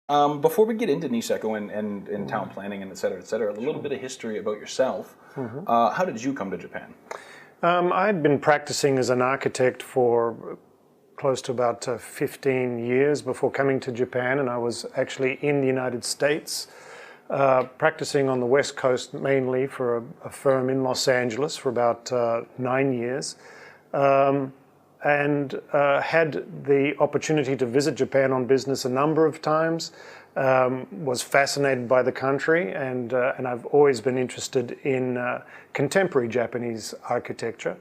Before we get into Niseko and town planning and et cetera, a little bit of history about yourself. How did you come to Japan? I had been practicing as an architect for close to about 15 years before coming to Japan, and I was actually in the United States, practicing on the West Coast mainly for a firm in Los Angeles for about 9 years. And had the opportunity to visit Japan on business a number of times, was fascinated by the country, and I've always been interested in contemporary Japanese architecture.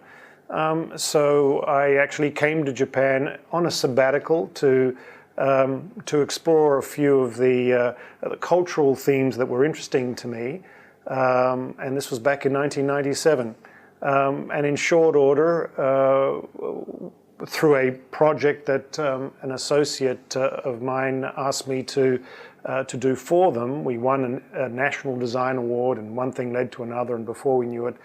So I actually came to Japan on a sabbatical to explore a few of the cultural themes that were interesting to me, and this was back in 1997. And in short order, through a project that an associate of mine asked me to do for them, we won a national design award, and one thing led to another, and before we knew it,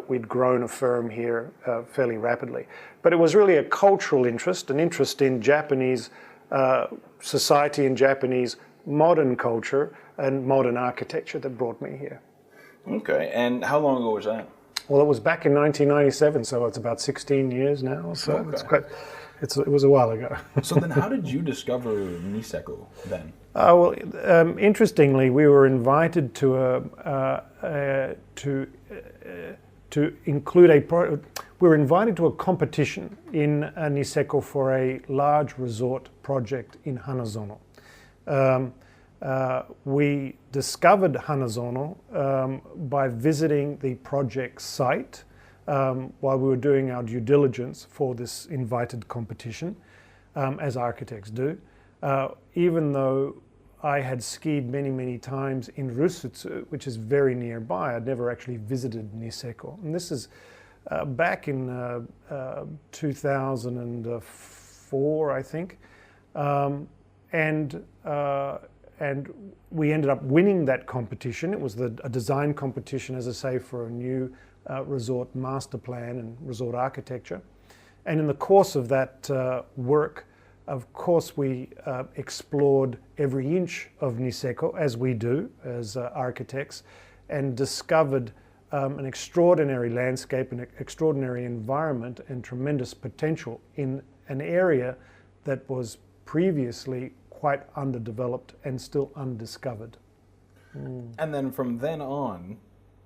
we'd grown a firm here fairly rapidly. But it was really a cultural interest, an interest in Japanese society and Japanese modern culture and modern architecture that brought me here. Okay, and how long ago was that? Well, it was back in 1997, so it's about 16 years now. So Okay. it was a while ago. So then how did you discover Niseko then? Interestingly, we were invited to include we were invited to a competition in Niseko for a large resort project in Hanazono. We discovered Hanazono by visiting the project site while we were doing our due diligence for this invited competition, as architects do. Even though I had skied many, many times in Rusutsu, which is very nearby, I'd never actually visited Niseko. And this is back in 2004, I think. And we ended up winning that competition. It was a design competition, as I say, for a new resort master plan and resort architecture. And in the course of that work, of course, we explored every inch of Niseko, as we do as architects, and discovered an extraordinary landscape, an extraordinary environment, and tremendous potential in an area that was previously quite underdeveloped and still undiscovered. And then from then on,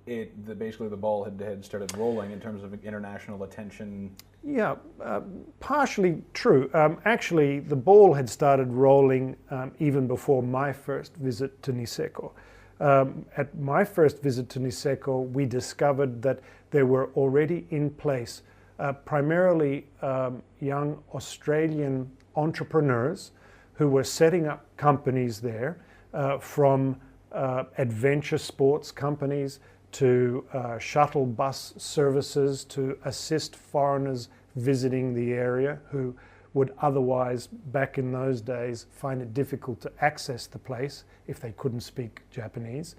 basically the ball had started rolling in terms of international attention. Yeah, partially true. Actually, the ball had started rolling even before my first visit to Niseko. At my first visit to Niseko, we discovered that there were already in place primarily young Australian entrepreneurs who were setting up companies there, from adventure sports companies to shuttle bus services to assist foreigners visiting the area who would otherwise, back in those days, find it difficult to access the place if they couldn't speak Japanese.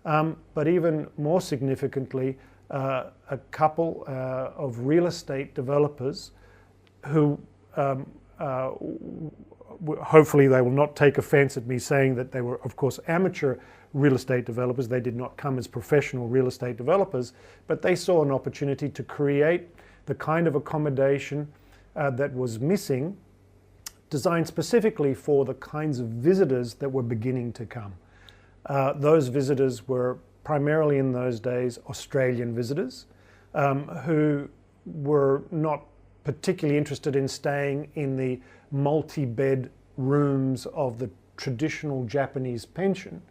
But even more significantly, a couple of real estate developers who hopefully they will not take offense at me saying that they were, of course, amateur real estate developers. They did not come as professional real estate developers, but they saw an opportunity to create the kind of accommodation that was missing, designed specifically for the kinds of visitors that were beginning to come. Those visitors were primarily in those days Australian visitors who were not particularly interested in staying in the multi-bed rooms of the traditional Japanese pension,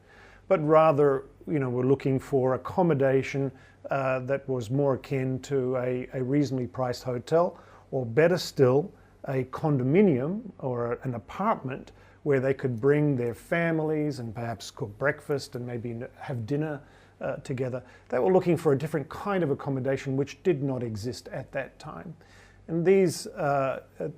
but rather, were looking for accommodation that was more akin to a reasonably priced hotel, or better still, a condominium or an apartment where they could bring their families and perhaps cook breakfast and maybe have dinner together. They were looking for a different kind of accommodation which did not exist at that time. And these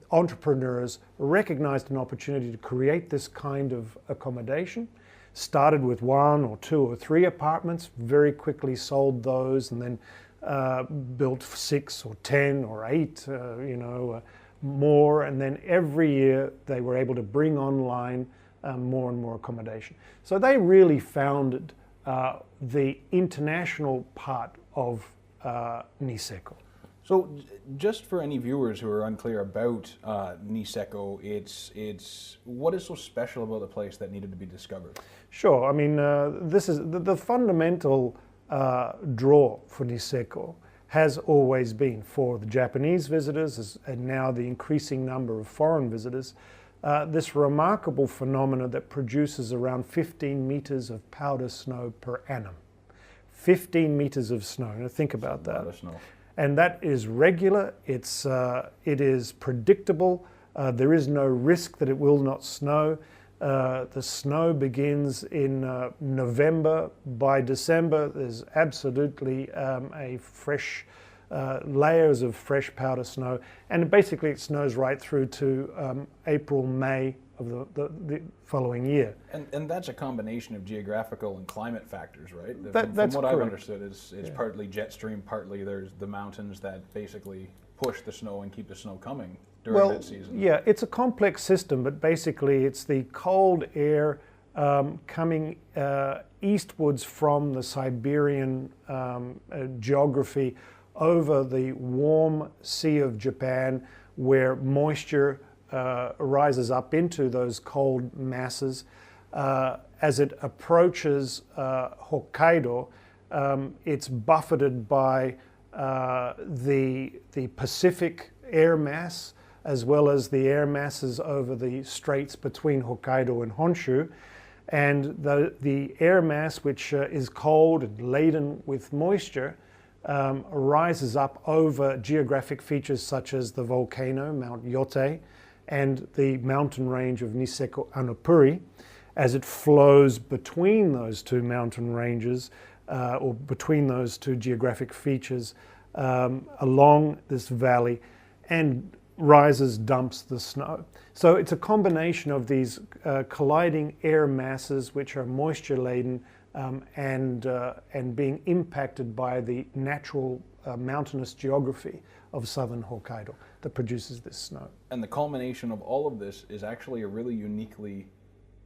entrepreneurs recognized an opportunity to create this kind of accommodation, started with 1 or 2 or 3 apartments, very quickly sold those, and then built 6 or 10 or 8, more. And then every year they were able to bring online more and more accommodation. So they really founded the international part of Niseko. So, just for any viewers who are unclear about Niseko, it's what is so special about the place that needed to be discovered? Sure. I mean, this is the fundamental draw for Niseko has always been for the Japanese visitors and now the increasing number of foreign visitors. This remarkable phenomena that produces around 15 meters of powder snow per annum. 15 meters of snow. Now think about that. Powder snow. And that is regular, it is predictable, there is no risk that it will not snow. The snow begins in November. By December, there's absolutely a fresh, layers of fresh powder snow. And basically it snows right through to April, May of the following year. And that's a combination of geographical and climate factors, right? That's from what correct. I've understood, it's partly jet stream, partly there's the mountains that basically push the snow and keep the snow coming during that season. Yeah, it's a complex system, but basically it's the cold air coming eastwards from the Siberian geography over the warm Sea of Japan, where moisture rises up into those cold masses. As it approaches Hokkaido, it's buffeted by the Pacific air mass, as well as the air masses over the straits between Hokkaido and Honshu. And the air mass, which is cold and laden with moisture, rises up over geographic features such as the volcano, Mount Yote, and the mountain range of Niseko Annupuri. As it flows between those two mountain ranges, or between those two geographic features, along this valley, and rises, dumps the snow. So it's a combination of these colliding air masses, which are moisture laden and being impacted by the natural mountainous geography of southern Hokkaido that produces this snow. And the culmination of all of this is actually a really uniquely,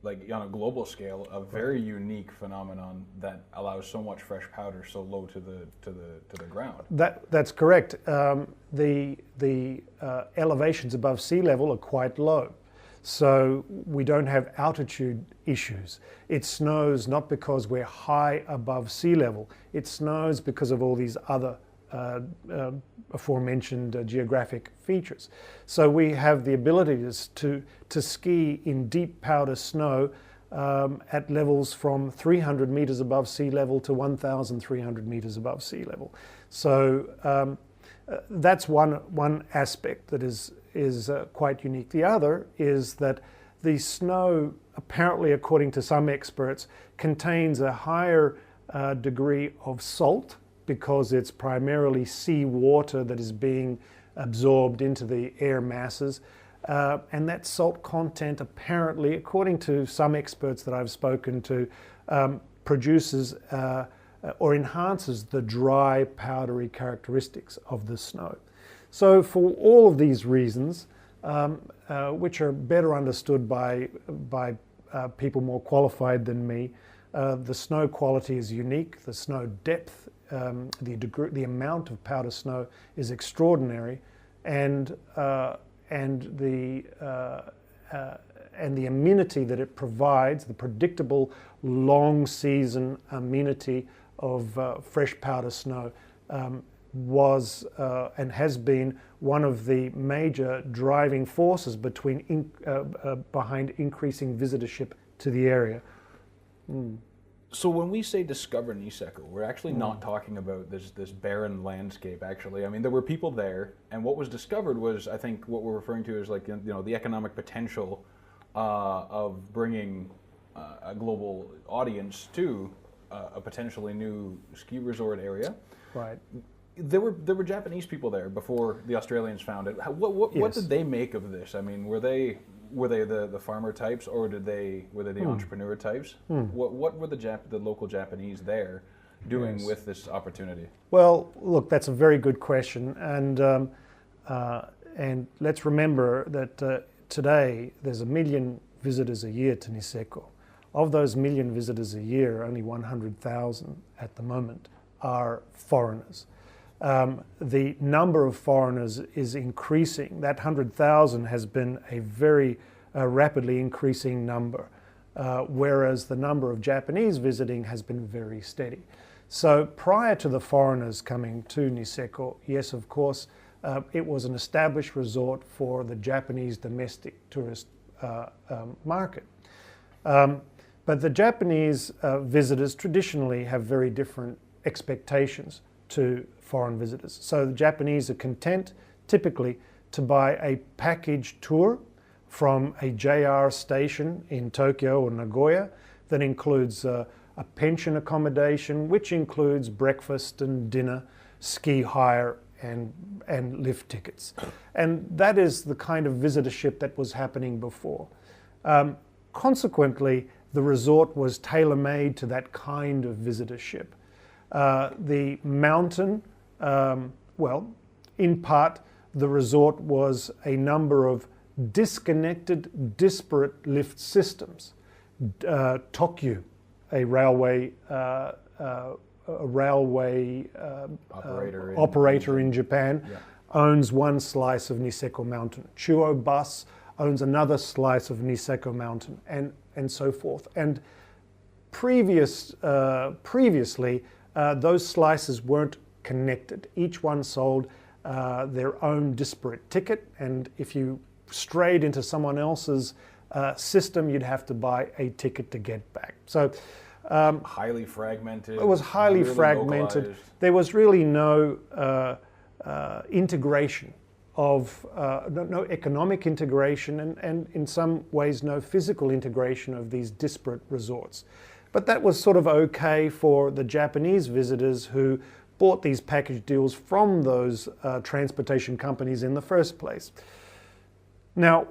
like on a global scale, a very unique phenomenon that allows so much fresh powder so low to the ground. That's correct. The elevations above sea level are quite low, so we don't have altitude issues. It snows not because we're high above sea level. It snows because of all these other aforementioned geographic features. So we have the ability to ski in deep powder snow at levels from 300 meters above sea level to 1,300 meters above sea level. So that's one aspect that is quite unique. The other is that the snow, apparently according to some experts, contains a higher degree of salt, because it's primarily sea water that is being absorbed into the air masses. And that salt content apparently, according to some experts that I've spoken to, produces or enhances the dry, powdery characteristics of the snow. So for all of these reasons, which are better understood by people more qualified than me, the snow quality is unique, the snow depth, the amount of powder snow is extraordinary, and the amenity that it provides, the predictable long season amenity of fresh powder snow, was and has been one of the major driving forces behind increasing visitorship to the area. So when we say discover Niseko, we're actually not talking about this barren landscape. Actually, I mean, there were people there, and what was discovered was, I think, what we're referring to as like the economic potential of bringing a global audience to a potentially new ski resort area. Right. There were Japanese people there before the Australians found it. What did they make of this? I mean, were they the farmer types, or were they the entrepreneur types? What were the local Japanese there doing with this opportunity? Well, look, that's a very good question, and let's remember that today there's 1 million visitors a year to Niseko. Of those million visitors a year, only 100,000 at the moment are foreigners. The number of foreigners is increasing. That 100,000 has been a very rapidly increasing number, whereas the number of Japanese visiting has been very steady. So prior to the foreigners coming to Niseko, yes, of course, it was an established resort for the Japanese domestic tourist market. But the Japanese visitors traditionally have very different expectations to foreign visitors. So the Japanese are content typically to buy a package tour from a JR station in Tokyo or Nagoya that includes a pension accommodation, which includes breakfast and dinner, ski hire and lift tickets. And that is the kind of visitorship that was happening before. Consequently, the resort was tailor-made to that kind of visitorship. The mountain, well, in part, the resort was a number of disconnected, disparate lift systems. Tokyu, a railway operator in Japan, owns one slice of Niseko Mountain. Chuo Bus owns another slice of Niseko Mountain, and so forth. And previously, those slices weren't connected. Each one sold their own disparate ticket, and if you strayed into someone else's system, you'd have to buy a ticket to get back. So highly fragmented. It was highly really fragmented. localized. There was really no integration of no economic integration, and in some ways no physical integration of these disparate resorts. But that was sort of okay for the Japanese visitors who bought these package deals from those transportation companies in the first place. Now,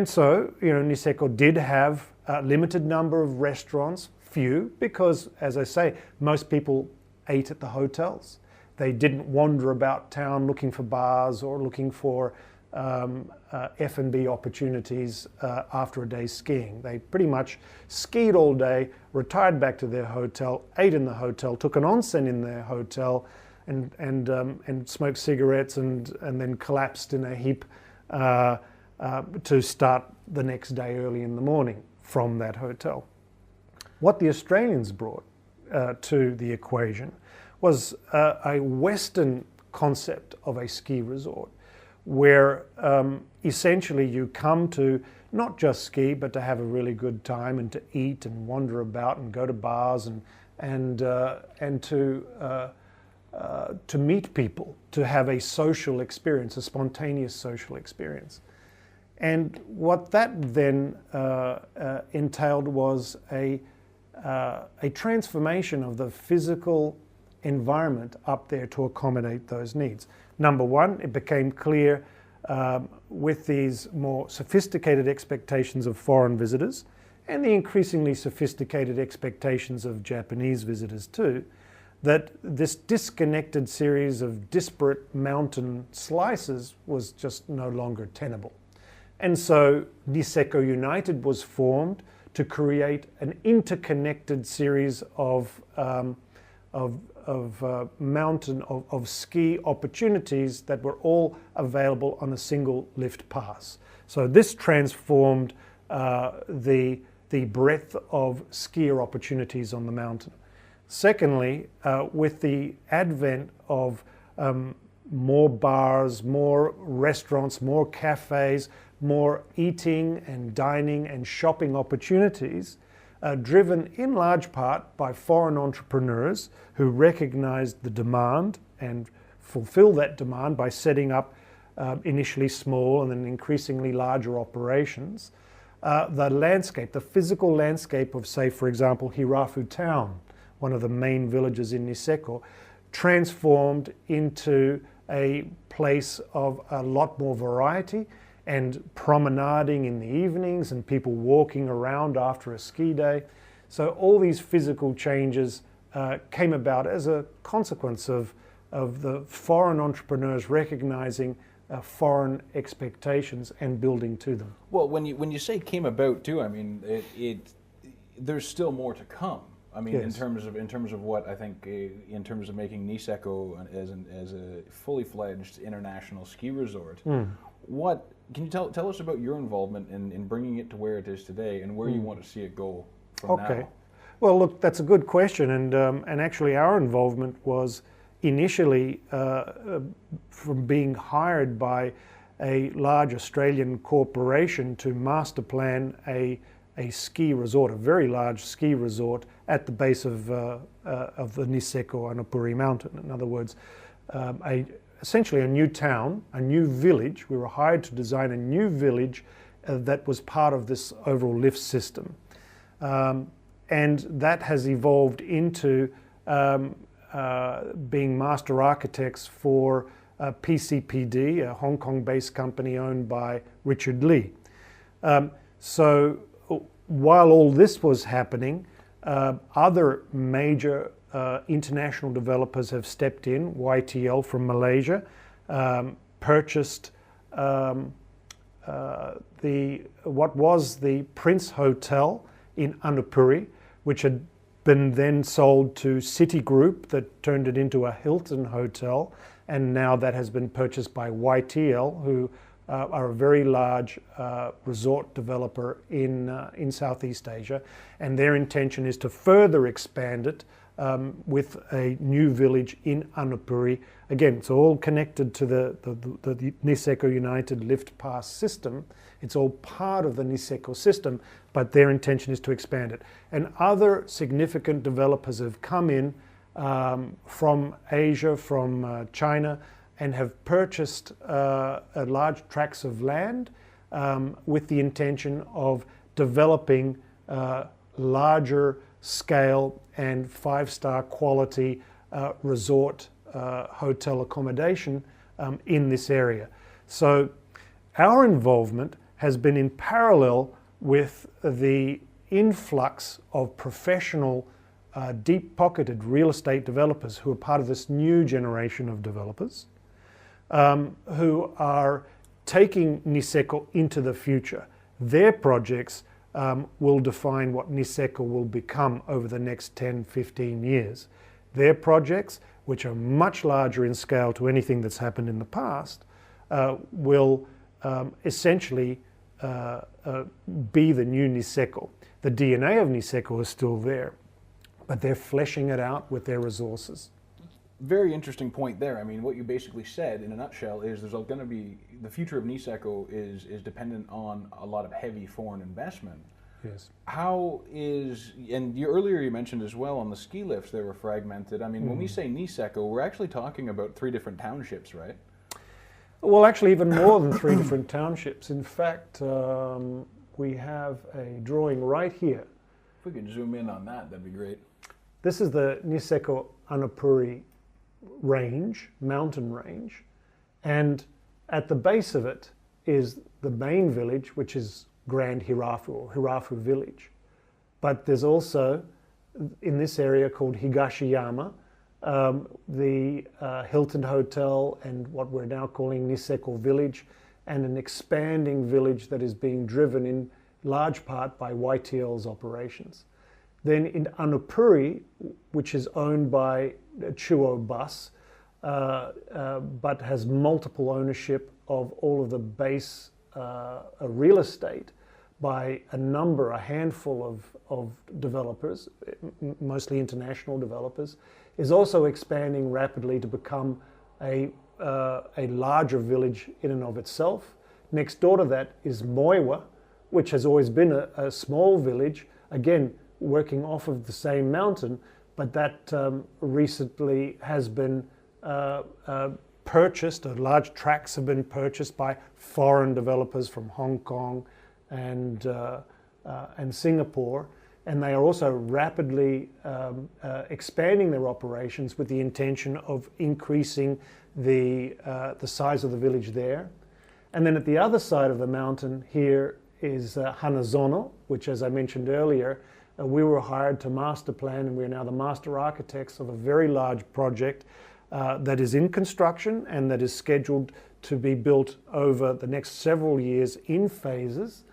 so, you know, Niseko did have a limited number of restaurants, few, because, as I say, most people ate at the hotels. They didn't wander about town looking for bars or looking for F&B opportunities after a day's skiing. They pretty much skied all day, retired back to their hotel, ate in the hotel, took an onsen in their hotel, and smoked cigarettes, and then collapsed in a heap to start the next day early in the morning from that hotel. What the Australians brought to the equation was a Western concept of a ski resort, where essentially you come to not just ski, but to have a really good time and to eat and wander about and go to bars and to meet people, to have a social experience, a spontaneous social experience. And what that then entailed was a transformation of the physical environment up there to accommodate those needs. Number one, it became clear with these more sophisticated expectations of foreign visitors and the increasingly sophisticated expectations of Japanese visitors too, that this disconnected series of disparate mountain slices was just no longer tenable. And so Niseko United was formed to create an interconnected series of ski opportunities that were all available on a single lift pass. So this transformed the breadth of skier opportunities on the mountain. Secondly, with the advent of more bars, more restaurants, more cafes, more eating and dining and shopping opportunities, driven in large part by foreign entrepreneurs who recognized the demand and fulfilled that demand by setting up initially small and then increasingly larger operations. The landscape, the physical landscape of, say, for example, Hirafu Town, one of the main villages in Niseko, transformed into a place of a lot more variety and promenading in the evenings and people walking around after a ski day. So all these physical changes came about as a consequence of the foreign entrepreneurs recognizing foreign expectations and building to them. Well, when you say came about too, I mean there's still more to come. I mean, Yes. in terms of what I think, in terms of making Niseko as a fully fledged international ski resort, what can you tell us about your involvement in bringing it to where it is today, and where you want to see it go from now? Well, look, that's a good question, and actually our involvement was initially from being hired by a large Australian corporation to master plan a ski resort, a very large ski resort at the base of the Niseko Annupuri mountain. In other words, essentially a new town, a new village. We were hired to design a new village that was part of this overall lift system. And that has evolved into being master architects for PCPD, a Hong Kong-based company owned by Richard Lee. So while all this was happening, other major international developers have stepped in. YTL from Malaysia purchased what was the Prince Hotel in Annupuri, which had been then sold to Citigroup, that turned it into a Hilton hotel, and now that has been purchased by YTL, who are a very large resort developer in Southeast Asia, and their intention is to further expand it with a new village in Annupuri. Again, it's all connected to the Niseko United Lift Pass system. It's all part of the Niseko system, but their intention is to expand it. And other significant developers have come in from Asia, from China, and have purchased large tracts of land with the intention of developing larger scale and 5-star quality resort hotel accommodation in this area. So our involvement has been in parallel with the influx of professional deep-pocketed real estate developers who are part of this new generation of developers, who are taking Niseko into the future. Their projects will define what Niseko will become over the next 10, 15 years. Their projects, which are much larger in scale to anything that's happened in the past, will essentially be the new Niseko. The DNA of Niseko is still there, but they're fleshing it out with their resources. Very interesting point there. I mean, what you basically said in a nutshell is there's going to be, the future of Niseko is dependent on a lot of heavy foreign investment. Yes. How is, and earlier you mentioned as well on the ski lifts they were fragmented. I mean, when we say Niseko, we're actually talking about 3 different townships, right? Well, actually even more than 3 different townships. In fact, we have a drawing right here. If we could zoom in on that, that'd be great. This is the Niseko Annupuri range, mountain range, and at the base of it is the main village, which is Grand Hirafu, or Hirafu village. But there's also, in this area called Higashiyama, the Hilton Hotel and what we're now calling Niseko Village, and an expanding village that is being driven in large part by YTL's operations. Then in Annupuri, which is owned by Chuo Bus, but has multiple ownership of all of the base real estate by a handful of developers, mostly international developers, is also expanding rapidly to become a larger village in and of itself. Next door to that is Moiwa, which has always been a small village, again, working off of the same mountain, but that recently has been purchased, large tracts have been purchased by foreign developers from Hong Kong and Singapore, and they are also rapidly expanding their operations with the intention of increasing the size of the village there. And then at the other side of the mountain here is Hanazono, which, as I mentioned earlier, we were hired to master plan, and we are now the master architects of a very large project that is in construction and that is scheduled to be built over the next several years in phases.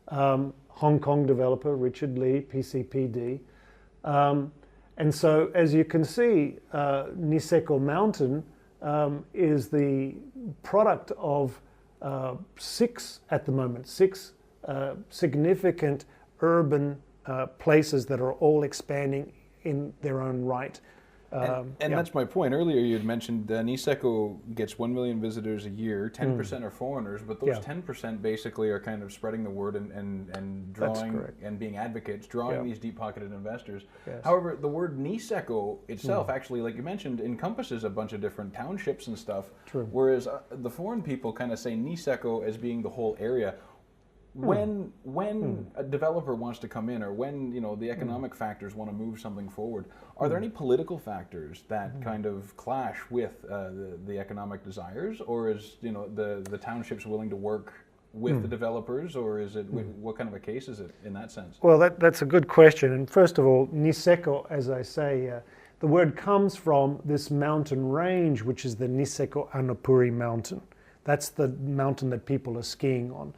Hong Kong developer Richard Lee, PCPD. And so, as you can see, Niseko Mountain is the product of six significant urban places that are all expanding in their own right. And that's my point. Earlier you had mentioned Niseko gets 1 million visitors a year, 10% are foreigners, but those 10% basically are kind of spreading the word and drawing and being advocates, drawing these deep-pocketed investors. Yes. However, the word Niseko itself actually, like you mentioned, encompasses a bunch of different townships and stuff, whereas the foreign people kind of say Niseko as being the whole area. When a developer wants to come in, or when the economic factors want to move something forward, are there any political factors that kind of clash with the economic desires, or is the townships willing to work with the developers, or is it what kind of a case is it in that sense? Well, that's a good question. And first of all, Niseko, as I say, the word comes from this mountain range, which is the Niseko Annapuri mountain. That's the mountain that people are skiing on.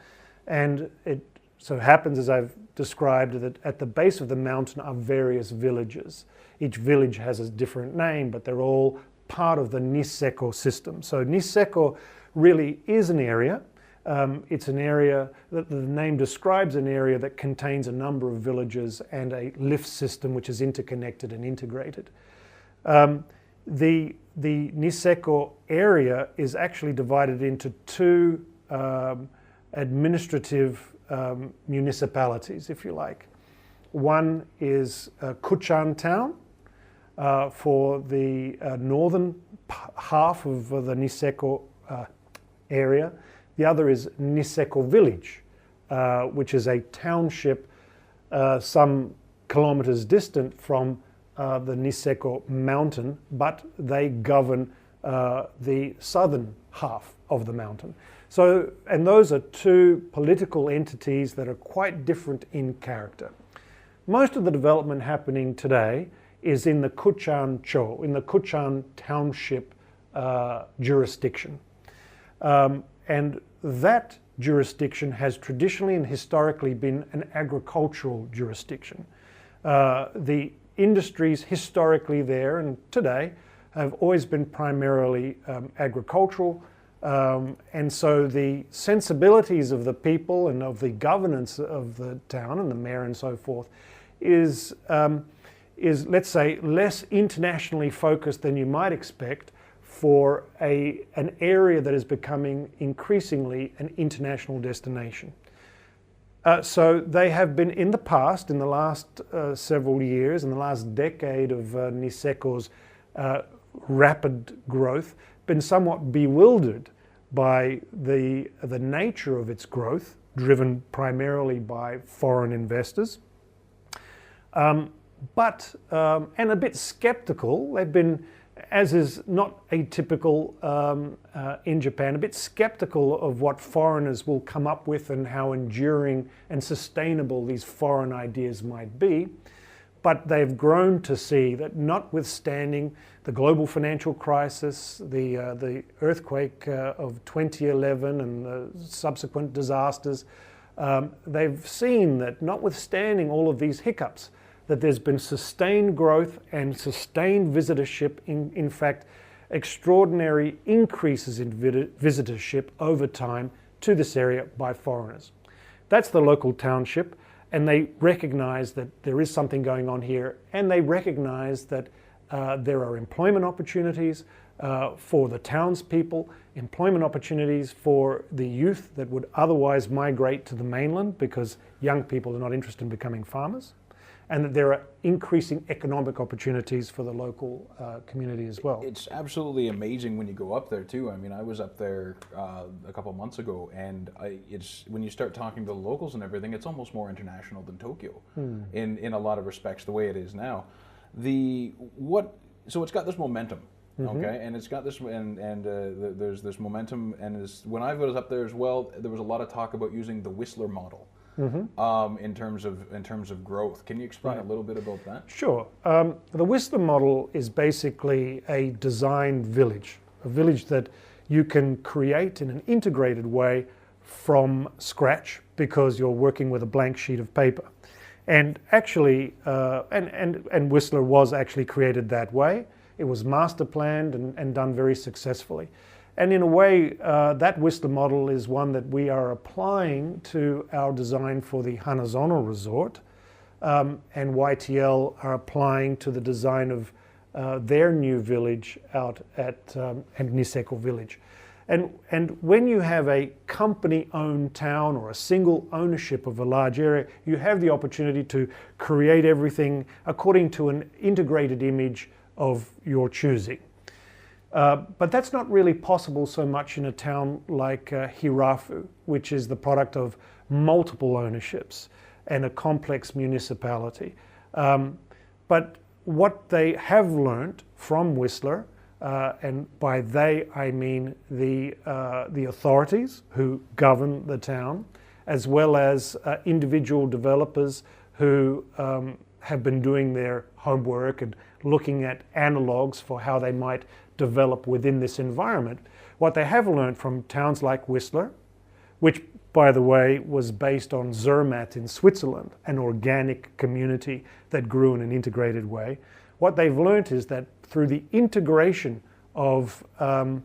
And it so happens, as I've described, that at the base of the mountain are various villages. Each village has a different name, but they're all part of the Niseko system. So Niseko really is an area. It's an area that the name describes, an area that contains a number of villages and a lift system which is interconnected and integrated. The Niseko area is actually divided into two administrative municipalities, if you like. One is Kuchan town for the northern half of the Niseko area. The other is Niseko village, which is a township some kilometers distant from the Niseko mountain, but they govern the southern half of the mountain. So, and those are two political entities that are quite different in character. Most of the development happening today is in the Kuchan in the Kuchan township jurisdiction. And that jurisdiction has traditionally and historically been an agricultural jurisdiction. The industries historically there and today have always been primarily agricultural. And so the sensibilities of the people and of the governance of the town and the mayor and so forth is let's say, less internationally focused than you might expect for an area that is becoming increasingly an international destination. So they have been in the past, in the last several years, in the last decade of Niseko's rapid growth, been somewhat bewildered by the nature of its growth, driven primarily by foreign investors, and a bit skeptical. They've been, as is not atypical in Japan, a bit skeptical of what foreigners will come up with and how enduring and sustainable these foreign ideas might be. But they've grown to see that, notwithstanding the global financial crisis, the earthquake of 2011 and the subsequent disasters, they've seen that, notwithstanding all of these hiccups, that there's been sustained growth and sustained visitorship, in fact, extraordinary increases in visitorship over time to this area by foreigners. That's the local township. And they recognize that there is something going on here, and they recognize that there are employment opportunities for the townspeople, employment opportunities for the youth that would otherwise migrate to the mainland because young people are not interested in becoming farmers, and that there are increasing economic opportunities for the local community as well. It's absolutely amazing when you go up there too. I mean, I was up there a couple months ago, and it's when you start talking to the locals and everything, it's almost more international than Tokyo in a lot of respects, the way it is now. So it's got this momentum, okay, and it's got this, there's this momentum, and when I was up there as well, there was a lot of talk about using the Whistler model. In terms of growth. Can you explain a little bit about that? Sure. The Whistler model is basically a designed village, a village that you can create in an integrated way from scratch because you're working with a blank sheet of paper. And actually, and Whistler was actually created that way. It was master planned and done very successfully. And in a way, that Whistler model is one that we are applying to our design for the Hanazono Resort, and YTL are applying to the design of their new village out at Niseko Village. And when you have a company-owned town or a single ownership of a large area, you have the opportunity to create everything according to an integrated image of your choosing. But that's not really possible so much in a town like Hirafu, which is the product of multiple ownerships and a complex municipality. But what they have learnt from Whistler, and by they I mean the authorities who govern the town, as well as individual developers who have been doing their homework and looking at analogues for how they might develop within this environment. What they have learned from towns like Whistler, which by the way was based on Zermatt in Switzerland, an organic community that grew in an integrated way. What they've learned is that through the integration of the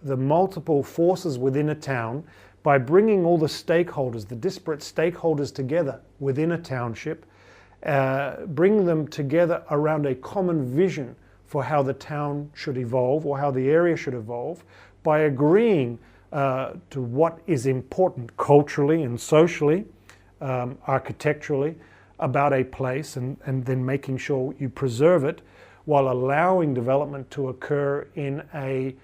multiple forces within a town, by bringing all the stakeholders, the disparate stakeholders together within a township, bring them together around a common vision for how the town should evolve or how the area should evolve, by agreeing to what is important culturally and socially, architecturally, about a place, and then making sure you preserve it while allowing development to occur in a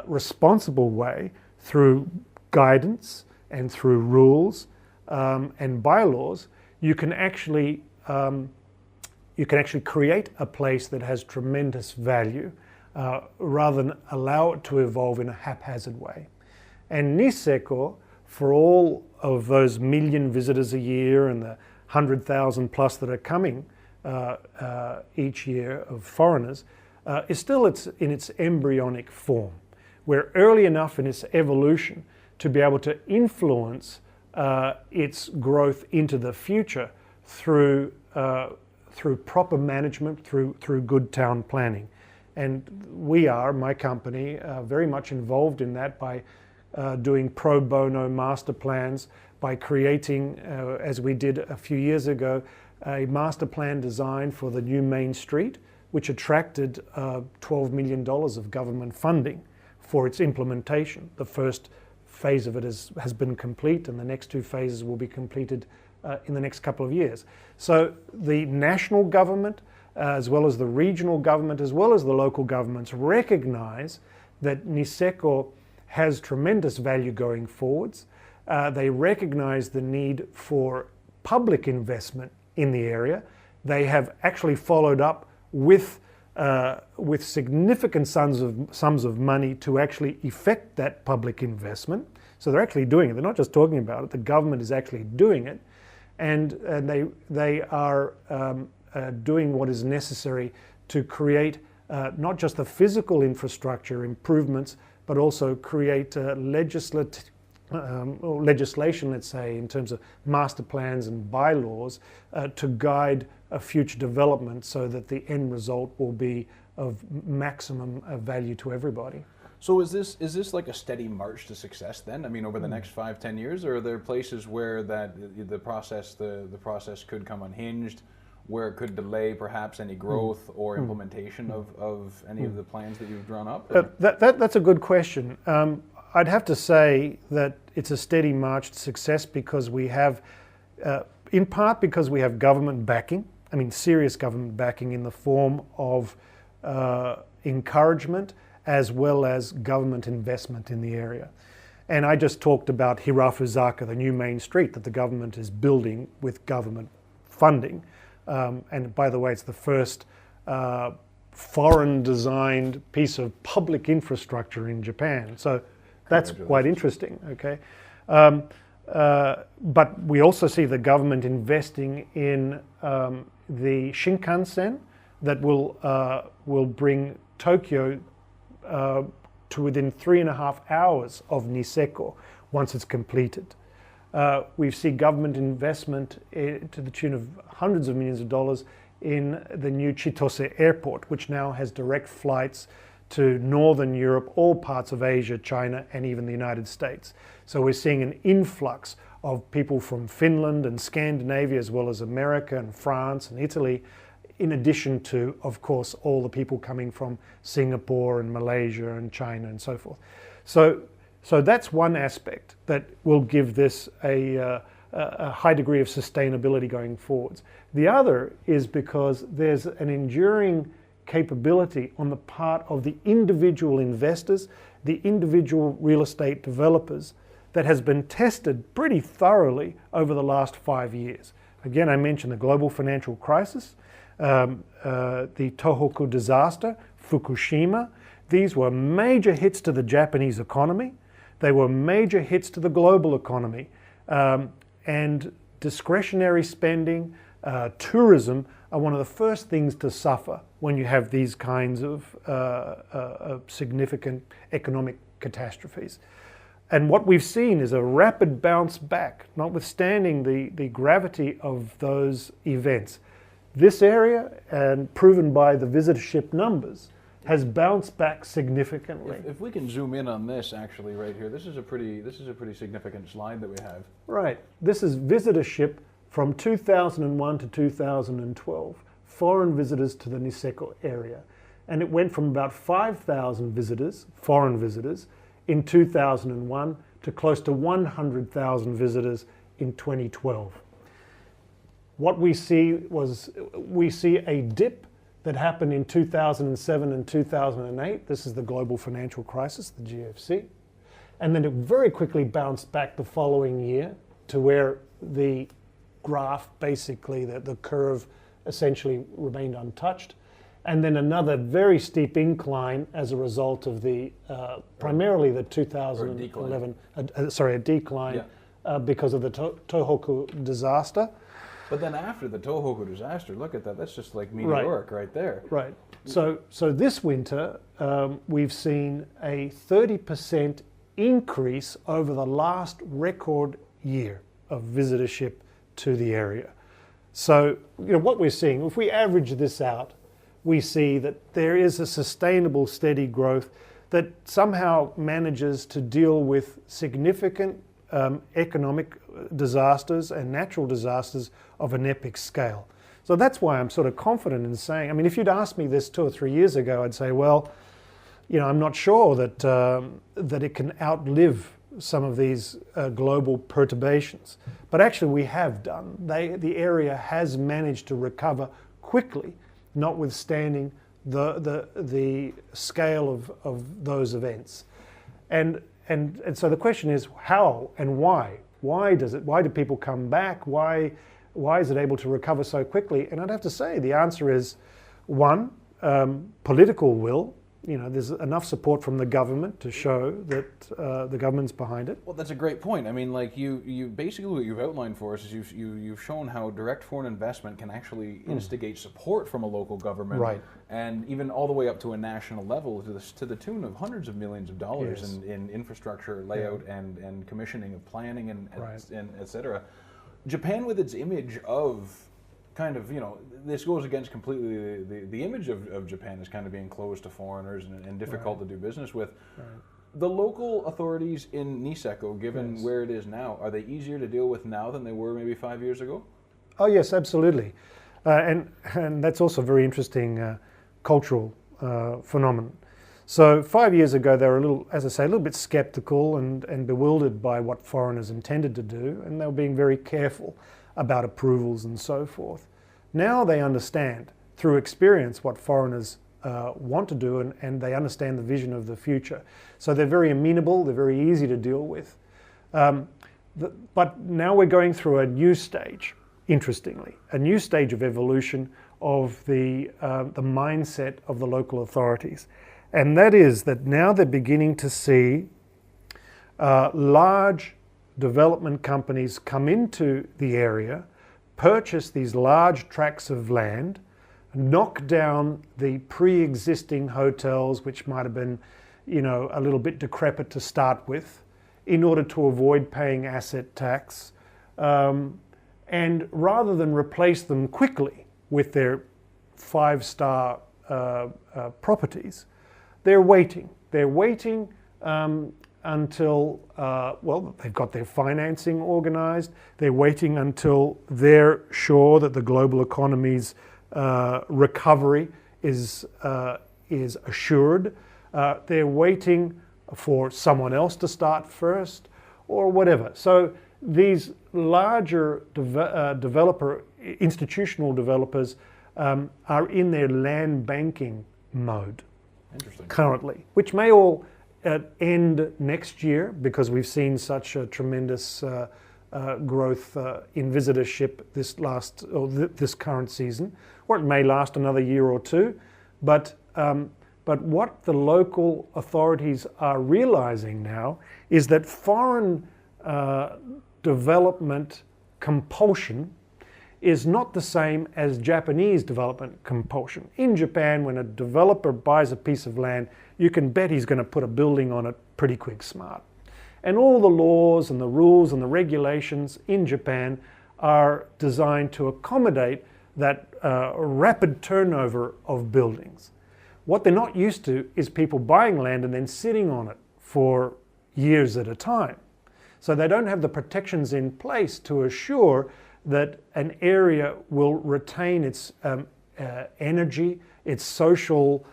responsible way through guidance and through rules and bylaws. You can actually create a place that has tremendous value rather than allow it to evolve in a haphazard way. And Niseko, for all of those million visitors a year and the 100,000 plus that are coming each year of foreigners, is still in its embryonic form. We're early enough in its evolution to be able to influence its growth into the future through proper management, through good town planning. And we are, my company, very much involved in that by doing pro bono master plans, by creating, as we did a few years ago, a master plan design for the new main street, which attracted $12 million of government funding for its implementation. The first phase of it has been complete, and the next two phases will be completed in the next couple of years. So the national government, as well as the regional government, as well as the local governments, recognize that Niseko has tremendous value going forwards. They recognize the need for public investment in the area. They have actually followed up with significant sums of money to actually effect that public investment. So they're actually doing it. They're not just talking about it. The government is actually doing it, and they are doing what is necessary to create not just the physical infrastructure improvements, but also create legislation, let's say, in terms of master plans and bylaws to guide a future development so that the end result will be of maximum value to everybody. So is this like a steady march to success then? I mean, over the next 5-10 years, or are there places where the process could come unhinged, where it could delay perhaps any growth or implementation of any of the plans that you've drawn up? That's a good question. I'd have to say that it's a steady march to success because we have, in part because we have government backing, I mean serious government backing in the form of encouragement as well as government investment in the area. And I just talked about Hirafuzaka, the new main street that the government is building with government funding. And by the way, it's the first foreign designed piece of public infrastructure in Japan. So that's quite interesting, okay? But we also see the government investing in the Shinkansen that will bring Tokyo to within 3.5 hours of Niseko once it's completed. We see government investment to the tune of hundreds of millions of dollars in the new Chitose airport, which now has direct flights to Northern Europe, all parts of Asia, China, and even the United States. So we're seeing an influx of people from Finland and Scandinavia, as well as America and France and Italy, in addition to, of course, all the people coming from Singapore and Malaysia and China and so forth. So that's one aspect that will give this a high degree of sustainability going forwards. The other is because there's an enduring capability on the part of the individual investors, the individual real estate developers, that has been tested pretty thoroughly over the last 5 years. Again, I mentioned the global financial crisis, the Tohoku disaster, Fukushima. These were major hits to the Japanese economy. They were major hits to the global economy. And discretionary spending, tourism are one of the first things to suffer when you have these kinds of significant economic catastrophes. And what we've seen is a rapid bounce back, notwithstanding the gravity of those events. This area, and proven by the visitorship numbers, has bounced back significantly. If we can zoom in on this, actually, right here, this is a pretty significant slide that we have. Right. This is visitorship from 2001 to 2012, foreign visitors to the Niseko area. And it went from about 5,000 visitors, foreign visitors, in 2001 to close to 100,000 visitors in 2012. What we see a dip that happened in 2007 and 2008. This is the global financial crisis, the GFC. And then it very quickly bounced back the following year to where the graph, basically the curve, essentially remained untouched. And then another very steep incline as a result of the primarily the 2011, a decline because of the Tohoku disaster. But then after the Tohoku disaster, look at that, that's just like meteoric right there. Right. So this winter, we've seen a 30% increase over the last record year of visitorship to the area. So, what we're seeing, if we average this out, we see that there is a sustainable, steady growth that somehow manages to deal with significant economic disasters and natural disasters of an epic scale. So that's why I'm sort of confident in saying, I mean, if you'd asked me this 2 or 3 years ago, I'd say, well, I'm not sure that it can outlive some of these global perturbations. But actually we have done. The area has managed to recover quickly, notwithstanding the scale of those events. And so the question is how and why? Why do people come back? Why is it able to recover so quickly? And I'd have to say the answer is, one, political will. There's enough support from the government to show that the government's behind it. Well, that's a great point. I mean, like you basically what you've outlined for us is you've shown how direct foreign investment can actually instigate support from a local government, right, and even all the way up to a national level to the tune of hundreds of millions of dollars yes, in infrastructure layout and commissioning of planning and right, and et cetera. Japan, with its image of kind of, this goes against completely the image of Japan as kind of being closed to foreigners and difficult right, to do business with. right. The local authorities in Niseko, given yes, where it is now, are they easier to deal with now than they were maybe 5 years ago? Oh yes, absolutely. And that's also a very interesting cultural phenomenon. So 5 years ago, they were a little bit skeptical and bewildered by what foreigners intended to do, and they were being very careful about approvals and so forth. Now they understand through experience what foreigners want to do, and they understand the vision of the future. So they're very amenable, they're very easy to deal with. But now we're going through a new stage, interestingly, a new stage of evolution of the mindset of the local authorities. And that is that now they're beginning to see large development companies come into the area, purchase these large tracts of land, knock down the pre-existing hotels, which might have been, a little bit decrepit to start with, in order to avoid paying asset tax. And rather than replace them quickly with their 5-star properties, they're waiting. They're waiting until, they've got their financing organized. They're waiting until they're sure that the global economy's recovery is assured. They're waiting for someone else to start first or whatever. So these larger institutional developers are in their land banking mode currently, which may all end next year because we've seen such a tremendous growth in visitorship this current season, or it may last another year or two. But what the local authorities are realizing now is that foreign development compulsion is not the same as Japanese development compulsion. In Japan, when a developer buys a piece of land, you can bet he's going to put a building on it pretty quick smart. And all the laws and the rules and the regulations in Japan are designed to accommodate that rapid turnover of buildings. What they're not used to is people buying land and then sitting on it for years at a time. So they don't have the protections in place to assure that an area will retain its energy, its social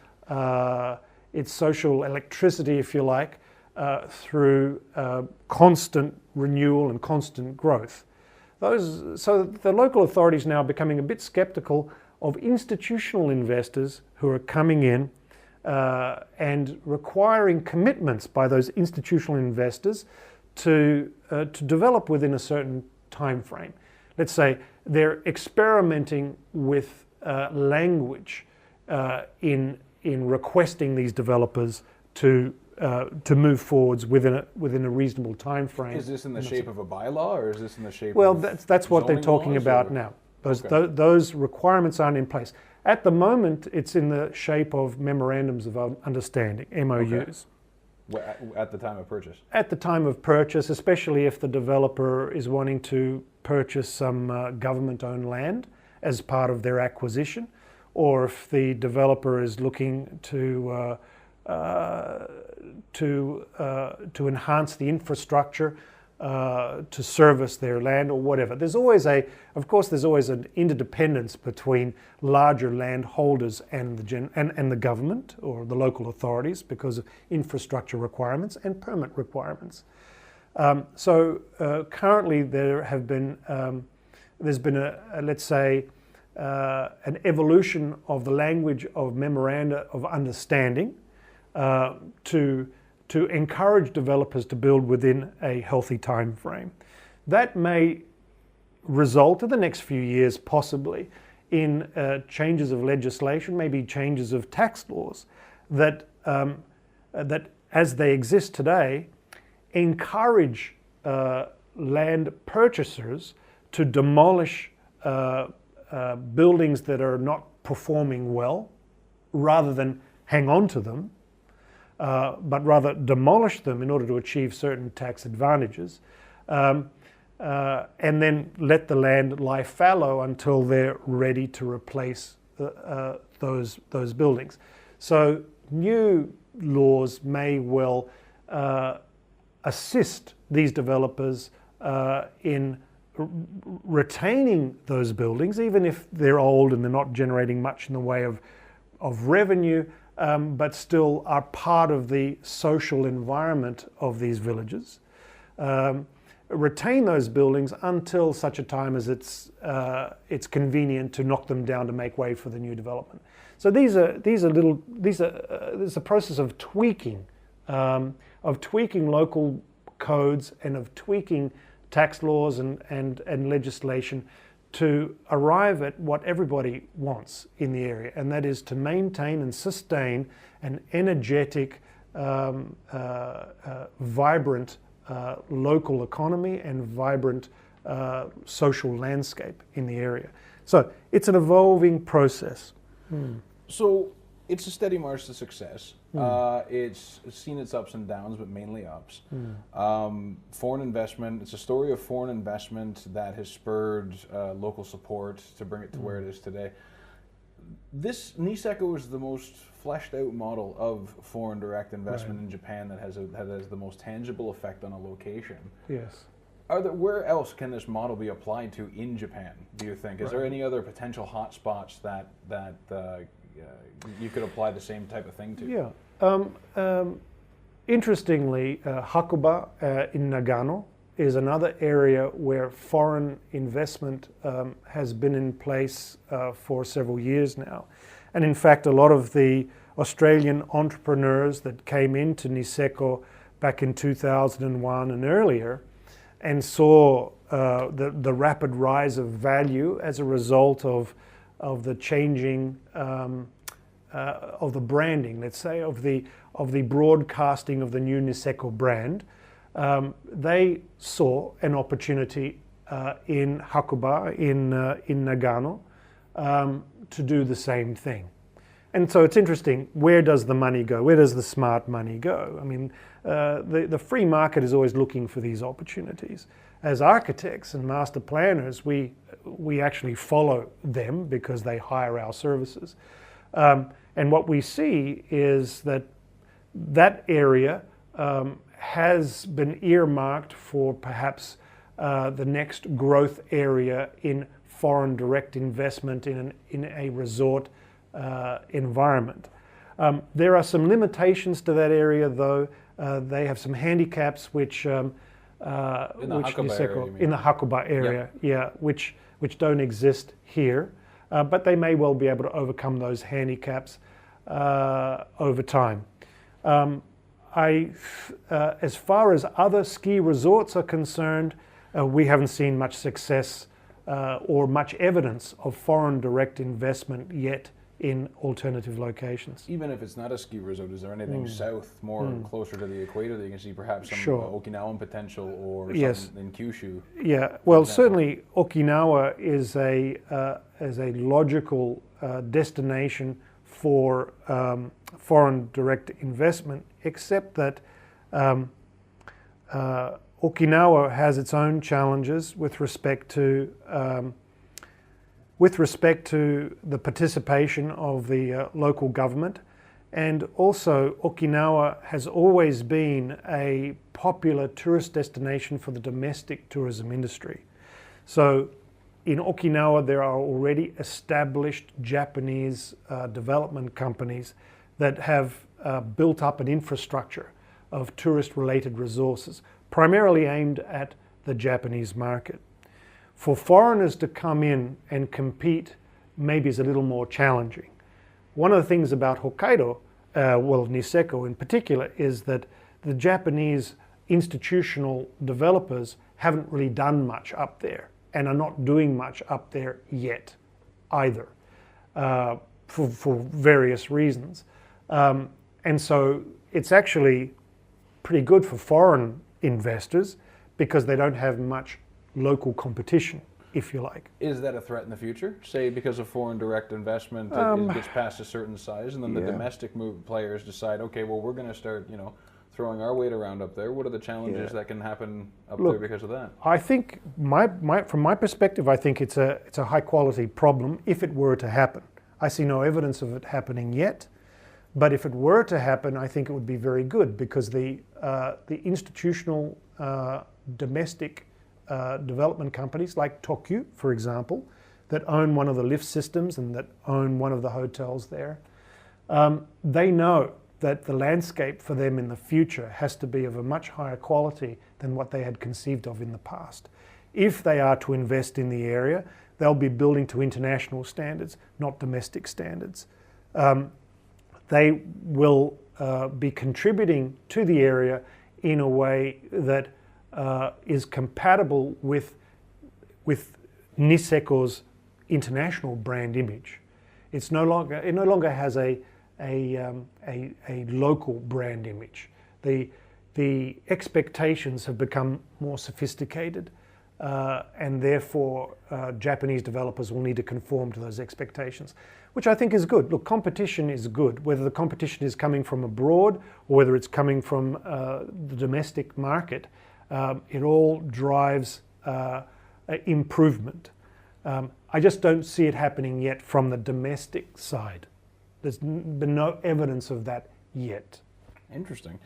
electricity, if you like, through constant renewal and constant growth. So the local authorities now are becoming a bit skeptical of institutional investors who are coming in and requiring commitments by those institutional investors to develop within a certain time frame. Let's say they're experimenting with language in requesting these developers to move forwards within a reasonable time frame. Is this in the shape of a bylaw, or is this in the shape well, of that's what they're talking laws, about or? now. Okay. Those requirements aren't in place. At the moment, it's in the shape of memorandums of understanding, MOUs. Okay. At the time of purchase? At the time of purchase, especially if the developer is wanting to purchase some government-owned land as part of their acquisition, or if the developer is looking to enhance the infrastructure to service their land or whatever. There's always an interdependence between larger landholders and the government or the local authorities because of infrastructure requirements and permit requirements. So currently there's been an evolution of the language of memoranda of understanding to encourage developers to build within a healthy time frame. That may result in the next few years possibly in changes of legislation, maybe changes of tax laws that as they exist today encourage land purchasers to demolish buildings that are not performing well rather than hang on to them. But rather demolish them in order to achieve certain tax advantages, and then let the land lie fallow until they're ready to replace those buildings. So new laws may well assist these developers in retaining those buildings, even if they're old and they're not generating much in the way of revenue, but still are part of the social environment of these villages. Retain those buildings until such a time as it's convenient to knock them down to make way for the new development. So there's a process of tweaking local codes and of tweaking tax laws and legislation to arrive at what everybody wants in the area, and that is to maintain and sustain an energetic, vibrant local economy and vibrant social landscape in the area. So it's an evolving process. So it's a steady march to success. It's seen its ups and downs, but mainly ups. Foreign investment, it's a story of foreign investment that has spurred local support to bring it to where it is today. This Niseko is the most fleshed out model of foreign direct investment in Japan that has the most tangible effect on a location. Yes. Where else can this model be applied to in Japan, do you think? Is there any other potential hot spots that you could apply the same type of thing to? Yeah. Interestingly, Hakuba in Nagano is another area where foreign investment has been in place for several years now. And in fact, a lot of the Australian entrepreneurs that came into Niseko back in 2001 and earlier and saw the rapid rise of value as a result of the changing of the branding, let's say, of the broadcasting of the new Niseko brand, they saw an opportunity in Hakuba, in Nagano, to do the same thing. And so it's interesting, where does the money go? Where does the smart money go? I mean, the free market is always looking for these opportunities. As architects and master planners, we actually follow them because they hire our services. And what we see is that area has been earmarked for perhaps the next growth area in foreign direct investment in a resort environment. There are some limitations to that area, though. They have some handicaps which in the Hakuba area, which don't exist here, but they may well be able to overcome those handicaps over time. As far as other ski resorts are concerned, we haven't seen much success or much evidence of foreign direct investment yet in alternative locations. Even if it's not a ski resort, is there anything south, more closer to the equator, that you can see perhaps some Okinawan potential or something in Kyushu? Yeah, well, certainly Okinawa is a logical destination for foreign direct investment, except that Okinawa has its own challenges with respect to the participation of the local government, and also Okinawa has always been a popular tourist destination for the domestic tourism industry. So in Okinawa there are already established Japanese development companies that have built up an infrastructure of tourist-related resources, primarily aimed at the Japanese market. For foreigners to come in and compete maybe is a little more challenging. One of the things about Hokkaido, Niseko in particular, is that the Japanese institutional developers haven't really done much up there and are not doing much up there yet either, for various reasons. And so it's actually pretty good for foreign investors because they don't have much local competition, if you like. Is that a threat in the future? Say because of foreign direct investment, it gets past a certain size, and then the domestic players decide, okay, well, we're going to start, throwing our weight around up there. What are the challenges that can happen up there because of that? I think, from my perspective, I think it's a high quality problem if it were to happen. I see no evidence of it happening yet, but if it were to happen, I think it would be very good because the institutional domestic development companies like Tokyu, for example, that own one of the lift systems and that own one of the hotels there, they know that the landscape for them in the future has to be of a much higher quality than what they had conceived of in the past. If they are to invest in the area, they'll be building to international standards, not domestic standards. They will be contributing to the area in a way that is compatible with Niseko's international brand image. It no longer has a local brand image. The expectations have become more sophisticated. and therefore Japanese developers will need to conform to those expectations, which I think is good. Look, competition is good, whether the competition is coming from abroad or whether it's coming from the domestic market. It all drives improvement. I just don't see it happening yet from the domestic side. There's been no evidence of that yet. Interesting.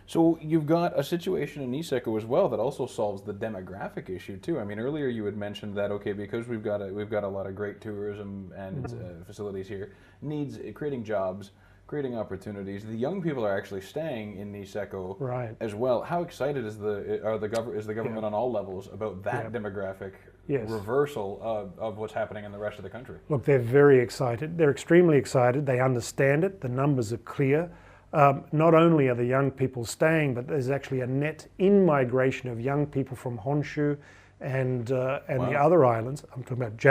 So you've got a situation in Niseko as well that also solves the demographic issue too. I mean, earlier you had mentioned that because we've got a lot of great tourism and facilities here, needs creating jobs, creating opportunities. The young people are actually staying in Niseko as well. How excited is the government on all levels about that demographic reversal of what's happening in the rest of the country? Look, they're very excited. They're extremely excited. They understand it. The numbers are clear. Not only are the young people staying, but there's actually a net in-migration of young people from Honshu and the other islands. I'm talking about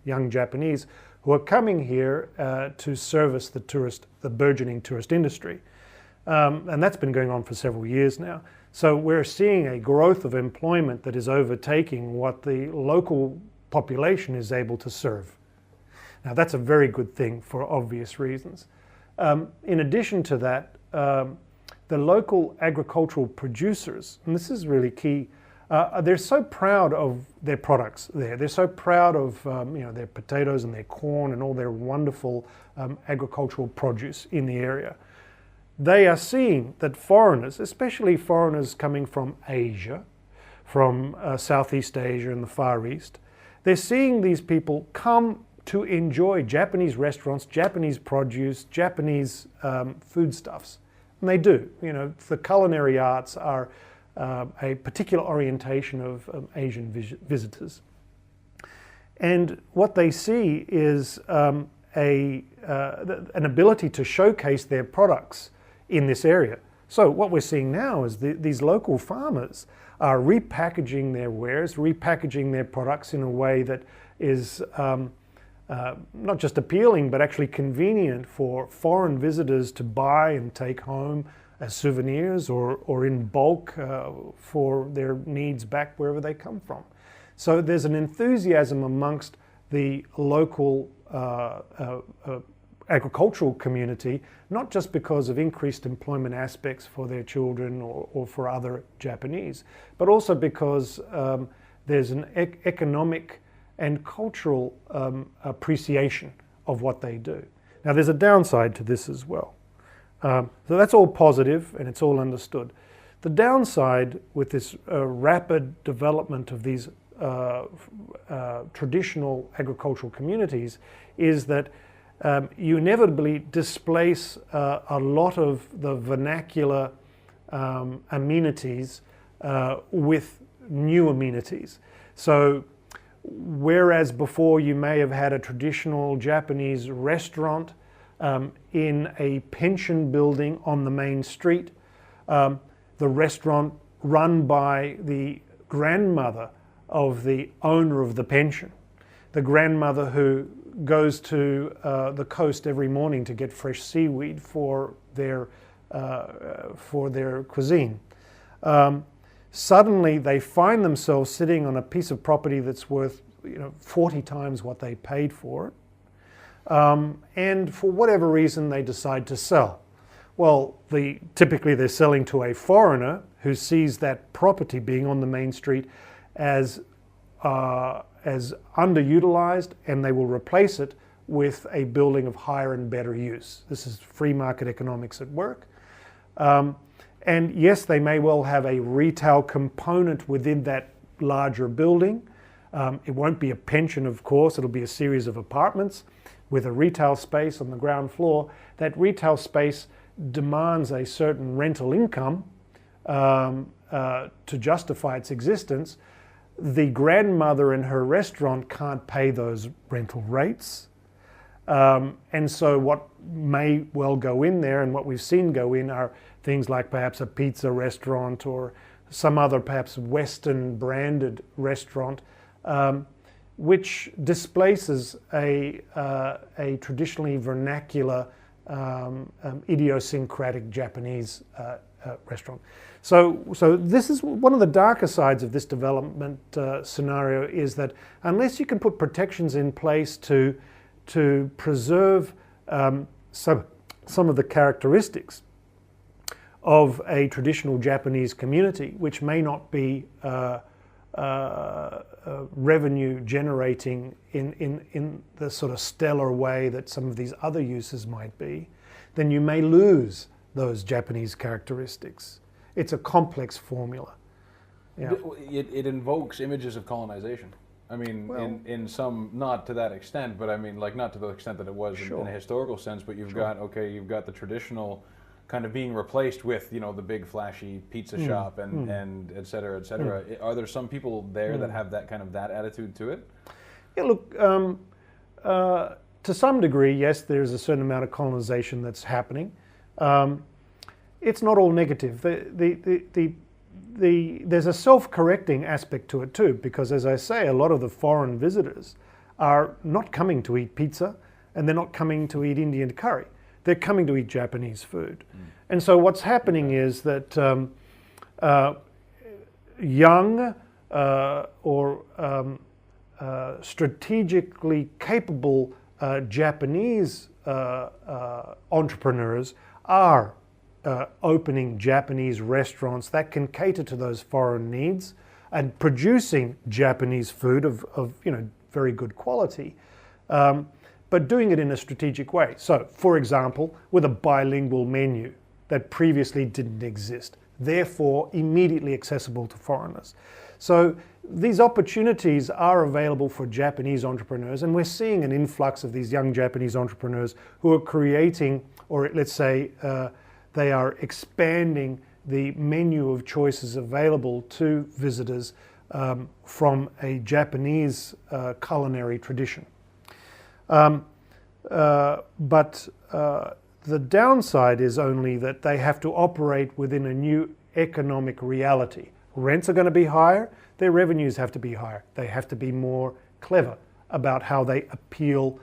young Japanese, who are coming here to service the burgeoning tourist industry. And that's been going on for several years now. So we're seeing a growth of employment that is overtaking what the local population is able to serve. Now that's a very good thing for obvious reasons. In addition to that, the local agricultural producers, and this is really key, they're so proud of their products there. They're so proud of their potatoes and their corn and all their wonderful agricultural produce in the area. They are seeing that foreigners, especially foreigners coming from Asia, from Southeast Asia and the Far East, they're seeing these people come to enjoy Japanese restaurants, Japanese produce, Japanese foodstuffs. And they do. The culinary arts are a particular orientation of Asian visitors. And what they see is an ability to showcase their products in this area. So what we're seeing now is these local farmers are repackaging their wares, repackaging their products in a way that is not just appealing, but actually convenient for foreign visitors to buy and take home as souvenirs or in bulk for their needs back wherever they come from. So there's an enthusiasm amongst the local agricultural community, not just because of increased employment aspects for their children or for other Japanese, but also because there's an economic and cultural appreciation of what they do. Now there's a downside to this as well. So that's all positive and it's all understood. The downside with this rapid development of these traditional agricultural communities is that you inevitably displace a lot of the vernacular amenities with new amenities. So whereas before you may have had a traditional Japanese restaurant in a pension building on the main street, the restaurant run by the grandmother of the owner of the pension, the grandmother who goes to the coast every morning to get fresh seaweed for their cuisine. Suddenly they find themselves sitting on a piece of property that's worth 40 times what they paid for it, and for whatever reason they decide to sell. Well, typically they're selling to a foreigner who sees that property being on the main street as underutilized, and they will replace it with a building of higher and better use. This is free market economics at work. And yes, they may well have a retail component within that larger building. It won't be a pension, of course. It'll be a series of apartments with a retail space on the ground floor. That retail space demands a certain rental income to justify its existence. The grandmother in her restaurant can't pay those rental rates. And so what may well go in there, and what we've seen go in, are things like perhaps a pizza restaurant or some other perhaps Western branded restaurant, which displaces a traditionally vernacular idiosyncratic Japanese restaurant. So this is one of the darker sides of this development scenario, is that unless you can put protections in place to preserve some of the characteristics of a traditional Japanese community, which may not be revenue generating in the sort of stellar way that some of these other uses might be, then you may lose those Japanese characteristics. It's a complex formula. Yeah. It invokes images of colonization. I mean, well, in some, not to that extent, but I mean, like, not to the extent that it was in a historical sense, but you've got the traditional kind of being replaced with, you know, the big flashy pizza shop and et cetera, et cetera. Are there some people there that have that kind of that attitude to it? Yeah, look, to some degree, yes, there's a certain amount of colonization that's happening. It's not all negative. There's a self-correcting aspect to it too, because as I say, a lot of the foreign visitors are not coming to eat pizza, and they're not coming to eat Indian curry. They're coming to eat Japanese food. And so what's happening is that young or strategically capable Japanese entrepreneurs are opening Japanese restaurants that can cater to those foreign needs and producing Japanese food of you know, very good quality, but doing it in a strategic way. So, for example, with a bilingual menu that previously didn't exist, therefore immediately accessible to foreigners. So these opportunities are available for Japanese entrepreneurs, and we're seeing an influx of these young Japanese entrepreneurs who are creating, or let's say, they are expanding the menu of choices available to visitors from a Japanese culinary tradition. But the downside is only that they have to operate within a new economic reality. Rents are going to be higher, their revenues have to be higher. They have to be more clever about how they appeal,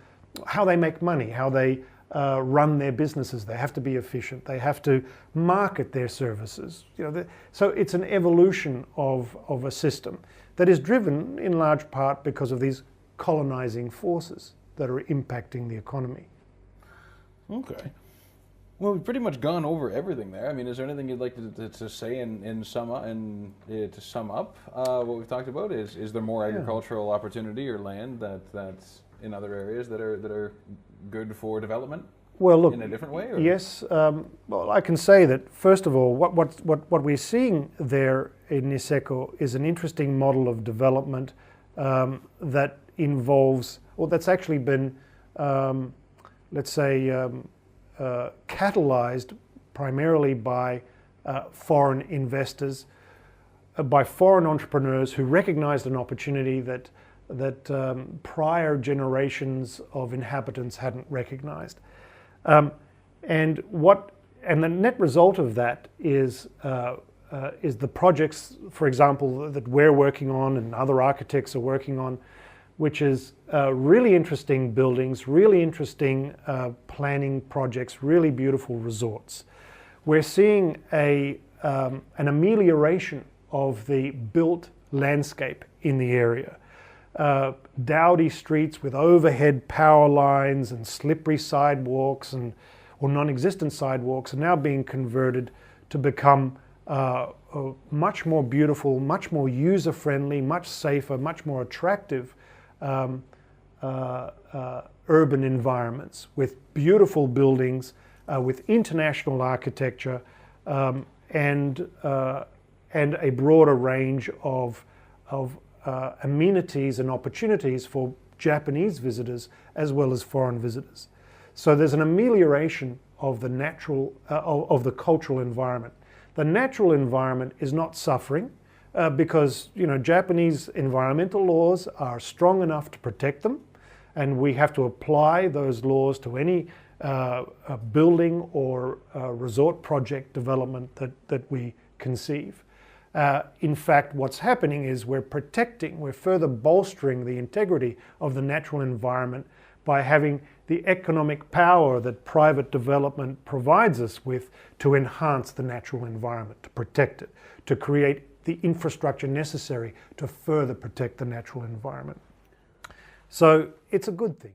how they make money, how they run their businesses. They have to be efficient. They have to market their services. You know, so it's an evolution of a system that is driven in large part because of these colonizing forces that are impacting the economy. Okay. Well, we've pretty much gone over everything there. I mean, is there anything you'd like to say to sum up what we've talked about? Is there more agricultural opportunity or land that's in other areas that are good for development? Well, look, in a different way? Or? Yes. Well, I can say that first of all, what we're seeing there in Niseko is an interesting model of development that involves, or that's actually been, let's say, catalyzed primarily by foreign investors, by foreign entrepreneurs who recognized an opportunity that prior generations of inhabitants hadn't recognized. And the net result of that is the projects, for example, that we're working on and other architects are working on, which is really interesting buildings, really interesting planning projects, really beautiful resorts. We're seeing an amelioration of the built landscape in the area. Dowdy streets with overhead power lines and slippery sidewalks or non-existent sidewalks are now being converted to become much more beautiful, much more user-friendly, much safer, much more attractive urban environments with beautiful buildings, with international architecture, and a broader range of amenities and opportunities for Japanese visitors as well as foreign visitors. So there's an amelioration of the natural, of the cultural environment. The natural environment is not suffering because, you know, Japanese environmental laws are strong enough to protect them, and we have to apply those laws to any building or resort project development that we conceive. In fact, what's happening is we're further bolstering the integrity of the natural environment by having the economic power that private development provides us with to enhance the natural environment, to protect it, to create the infrastructure necessary to further protect the natural environment. So it's a good thing.